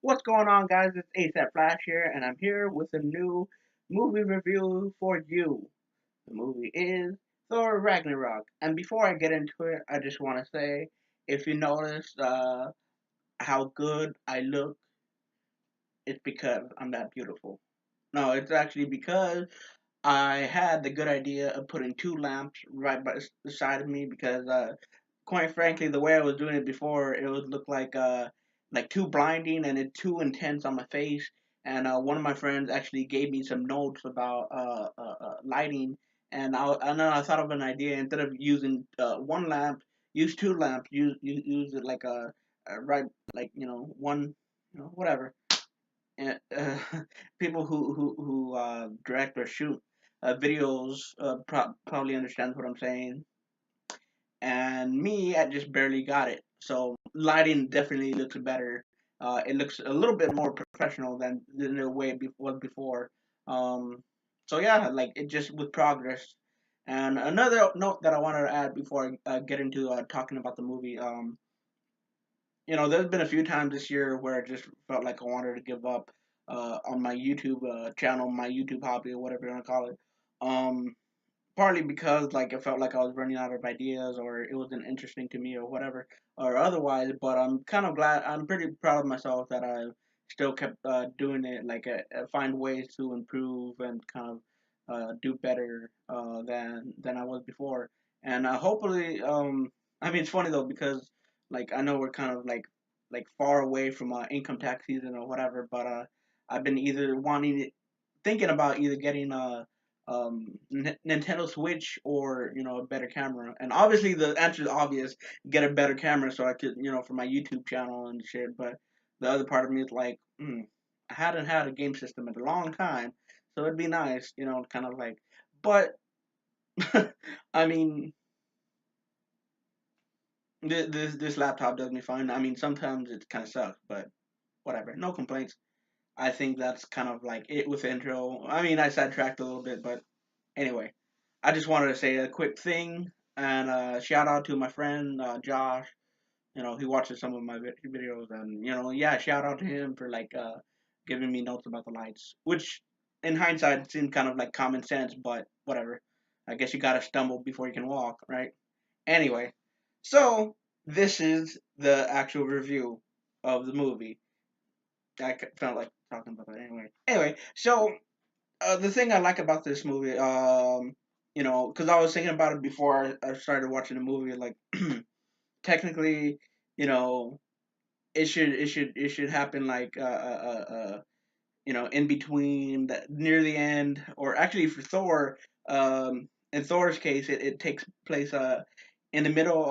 What's going on, guys? It's ASAP Flash here, and I'm here with a new movie review for you. The movie is Thor Ragnarok. And before I get into it, I just want to say if you notice how good I look, it's because I'm that beautiful. No, it's actually because I had the good idea of putting two lamps right by the side of me because, quite frankly, the way I was doing it before, it would look like too blinding and it too intense on my face. And one of my friends actually gave me some notes about lighting, and then I thought of an idea. Instead of using one lamp, use two lamps. Use it like a right, like one, whatever. And people who direct or shoot videos probably understand what I'm saying. And me, I just barely got it. So lighting definitely looks better. It looks a little bit more professional than the way it was before. Um, so yeah, like it just with progress. And another note that I wanted to add before I get into talking about the movie, there's been a few times this year where I just felt like I wanted to give up on my YouTube channel, my YouTube hobby, or whatever you want to call it. Um, Partly because like it felt like I was running out of ideas, or it wasn't interesting to me, or whatever, or otherwise. But I'm kind of glad. I'm pretty proud of myself that I still kept doing it. Like find ways to improve and kind of do better than I was before. And hopefully, I mean, it's funny though because like I know we're kind of like far away from income tax season or whatever, but I've been either thinking about either getting Nintendo Switch or a better camera. And obviously the answer is obvious: get a better camera so I could for my YouTube channel and shit. But the other part of me is like, I hadn't had a game system in a long time, so it'd be nice, kind of like. But I mean, this laptop does me fine. I mean, sometimes it kind of sucks, but whatever, no complaints. I think that's kind of like it with the intro. I mean, I sidetracked a little bit, but anyway, I just wanted to say a quick thing and shout out to my friend Josh. He watches some of my videos, and yeah, shout out to him for like giving me notes about the lights, which in hindsight seemed kind of like common sense, but whatever. I guess you gotta stumble before you can walk, right? Anyway, so this is the actual review of the movie. Felt like talking about that anyway. Anyway, so the thing I like about this movie, because I was thinking about it before I started watching the movie, like technically, you know, it should happen like in between near the end, or actually for Thor, in Thor's case, it takes place in the middle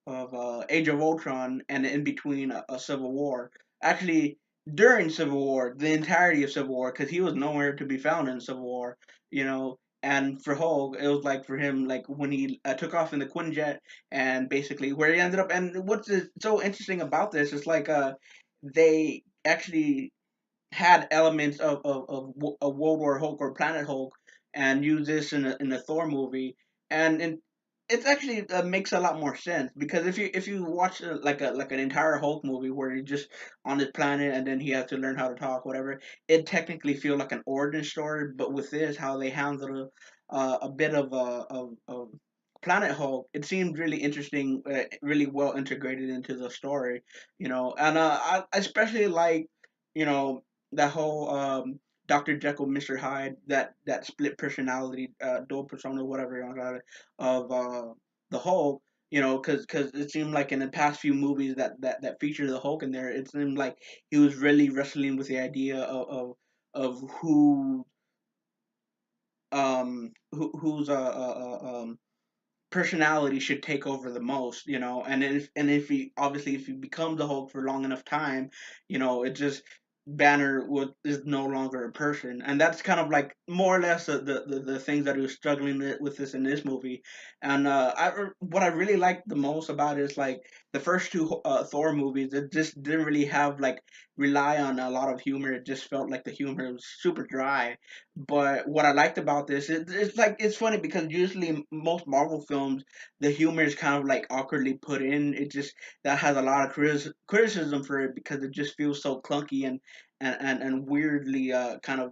of Age of Ultron and in between a Civil War. Actually, during Civil War, the entirety of Civil War, because he was nowhere to be found in Civil War, And for Hulk, it was like for him, like when he took off in the Quinjet, and basically where he ended up. And so interesting about this is like they actually had elements of a World War Hulk or Planet Hulk, and use this in a Thor movie, and it actually makes a lot more sense because if you watch like an entire Hulk movie where he's just on this planet and then he has to learn how to talk, whatever, it technically feels like an origin story. But with this, how they handle a bit of Planet Hulk, it seemed really interesting, really well integrated into the story, and I especially like you know that whole Dr. Jekyll, Mr. Hyde, that split personality, dual persona, whatever you want to call it, of the Hulk. Because it seemed like in the past few movies that featured the Hulk in there, it seemed like he was really wrestling with the idea of whose personality should take over the most, and if he obviously if he becomes the Hulk for long enough time, it just is no longer a person, and that's kind of like more or less the things that he was struggling with this in this movie, And what I really liked the most about it is like the first two Thor movies. It just didn't really have like rely on a lot of humor. It just felt like the humor was super dry. But what I liked about this, it's like it's funny because usually most Marvel films, the humor is kind of like awkwardly put in. It just that has a lot of criticism for it because it just feels so clunky and weirdly kind of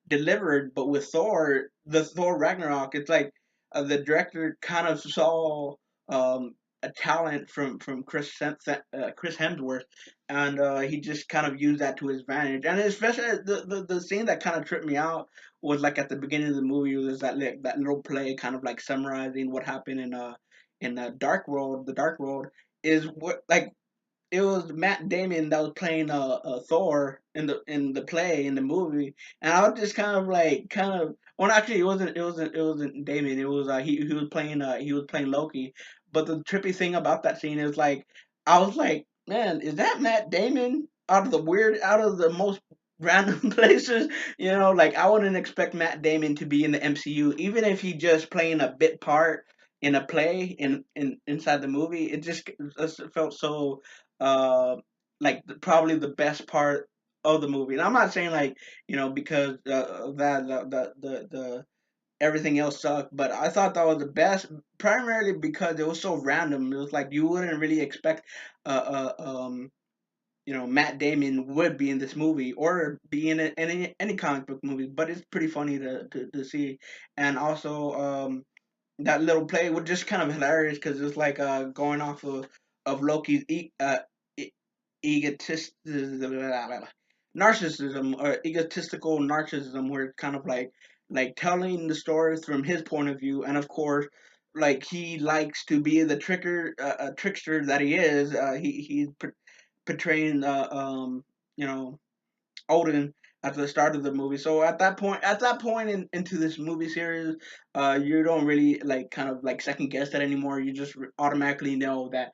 delivered. But with Thor, the Thor Ragnarok, it's like the director kind of saw um, a talent from Chris Hemsworth, and he just kind of used that to his advantage. And especially the scene that kind of tripped me out was like at the beginning of the movie was that little play kind of like summarizing what happened in the Dark World is what like it was Matt Damon that was playing Thor in the play in the movie, and I was just kind of like well actually it wasn't Damon, it was he was playing Loki, but the trippy thing about that scene is like I was like, man, is that Matt Damon out of the most random places, like I wouldn't expect Matt Damon to be in the MCU even if he just playing a bit part in a play inside the movie. It just felt so uh, like probably the best part of the movie. And I'm not saying like because of that the everything else sucked, but I thought that was the best primarily because it was so random. It was like you wouldn't really expect Matt Damon would be in this movie or be in any comic book movie, but it's pretty funny to see. And also that little play was just kind of hilarious because it's like going off of Loki's e- egotist narcissism or egotistical narcissism, where it's kind of like telling the story from his point of view, and of course, like he likes to be the trickster that he is. He's portraying you know Odin at the start of the movie. So at that point into this movie series, you don't really like kind of like second guess that anymore. You just automatically know that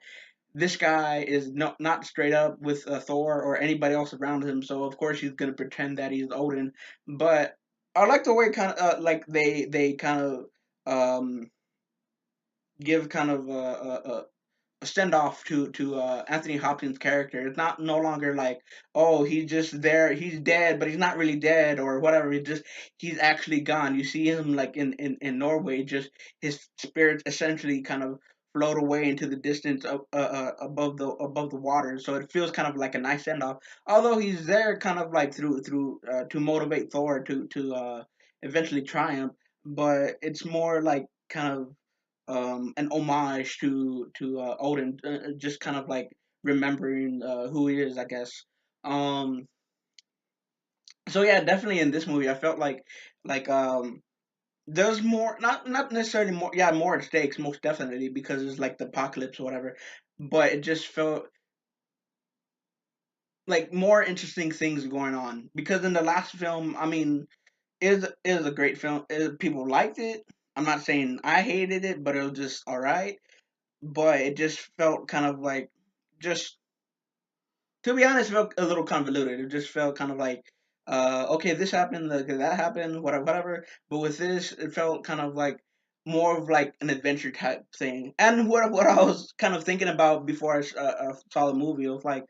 this guy is not straight up with Thor or anybody else around him. So of course he's gonna pretend that he's Odin. But I like the way kind of like they kind of um, give kind of a send off to Anthony Hopkins' character. It's not no longer like, oh, he's just there, he's dead, but he's not really dead or whatever. He's actually gone. You see him like in Norway, just his spirit essentially kind of float away into the distance above the water. So it feels kind of like a nice send off. Although he's there kind of like through to motivate Thor to eventually triumph, but it's more like kind of an homage to Odin, just kind of like remembering who he is, I guess. Um, so yeah, definitely in this movie, I felt like there's more, not necessarily more, yeah, more at stakes, most definitely because it's like the apocalypse or whatever, but it just felt like more interesting things going on because in the last film, I mean, is a great film. People liked it. I'm not saying I hated it, but it was just all right, but it just felt kind of like just to be honest, it felt a little convoluted. It just felt kind of like okay, this happened, okay, that happened, whatever. But with this, it felt kind of like more of like an adventure type thing. And what I was kind of thinking about before I saw the movie was like,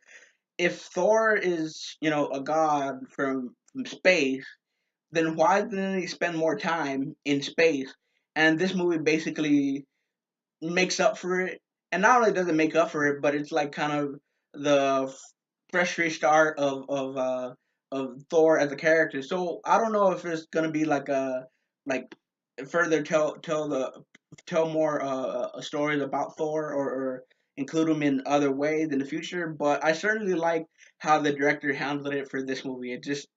if Thor is a god from space, then why didn't he spend more time in space? And this movie basically makes up for it. And not only does it make up for it, but it's like kind of the fresh restart of Thor as a character. So I don't know if it's gonna be like a like further tell more stories about Thor or include him in other ways in the future. But I certainly like how the director handled it for this movie. It just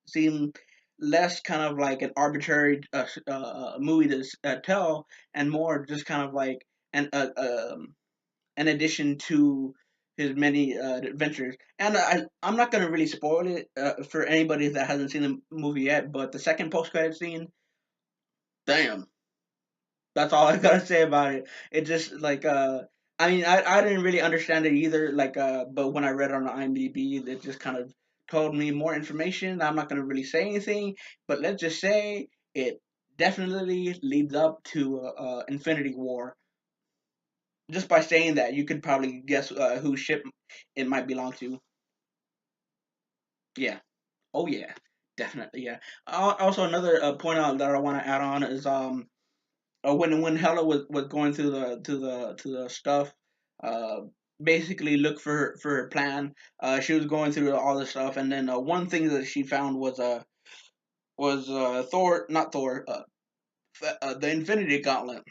seemed less kind of like an arbitrary movie to tell, and more just kind of like an addition to his many adventures. And I'm not gonna really spoil it for anybody that hasn't seen the movie yet. But the second post credit scene, damn, that's all I gotta say about it. It just like I mean I didn't really understand it either. Like but when I read on the IMDb, it just kind of told me more information. I'm not gonna really say anything, but let's just say it definitely leads up to Infinity War. Just by saying that, you could probably guess whose ship it might belong to. Yeah. Oh yeah. Definitely. Yeah. Also, another point out that I want to add on is when Hela was going through the stuff, uh, basically look for her plan. She was going through all this stuff, and then one thing that she found was Thor, not Thor, the Infinity Gauntlet.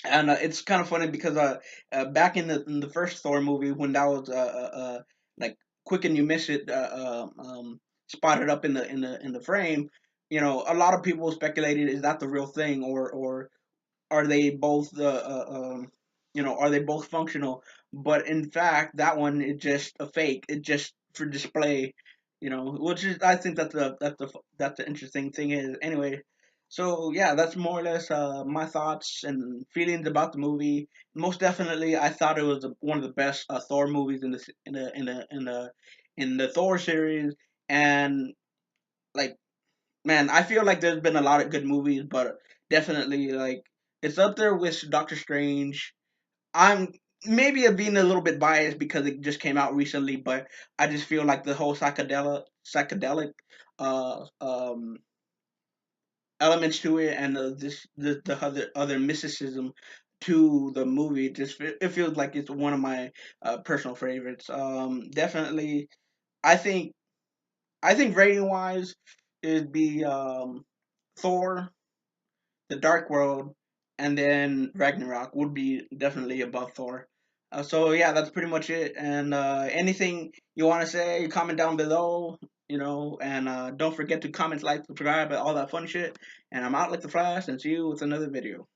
And it's kind of funny because back in the first Thor movie, when that was like quick and you miss it, spotted up in the frame, a lot of people speculated, is that the real thing, or are they both are they both functional? But in fact, that one is just a fake. It's just for display, which is, I think that's the interesting thing is anyway. So yeah, that's more or less my thoughts and feelings about the movie. Most definitely, I thought it was one of the best Thor movies in the Thor series. And like, man, I feel like there's been a lot of good movies, but definitely like it's up there with Doctor Strange. I'm maybe being a little bit biased because it just came out recently, but I just feel like the whole psychedelic uh um elements to it, and the other mysticism to the movie, it feels like it's one of my personal favorites. Definitely, I think rating wise, it'd be Thor, The Dark World, and then Ragnarok would be definitely above Thor. So yeah, that's pretty much it. And anything you want to say, comment down below. And don't forget to comment, like, subscribe, and all that fun shit. And I'm out like the Flash, and see you with another video.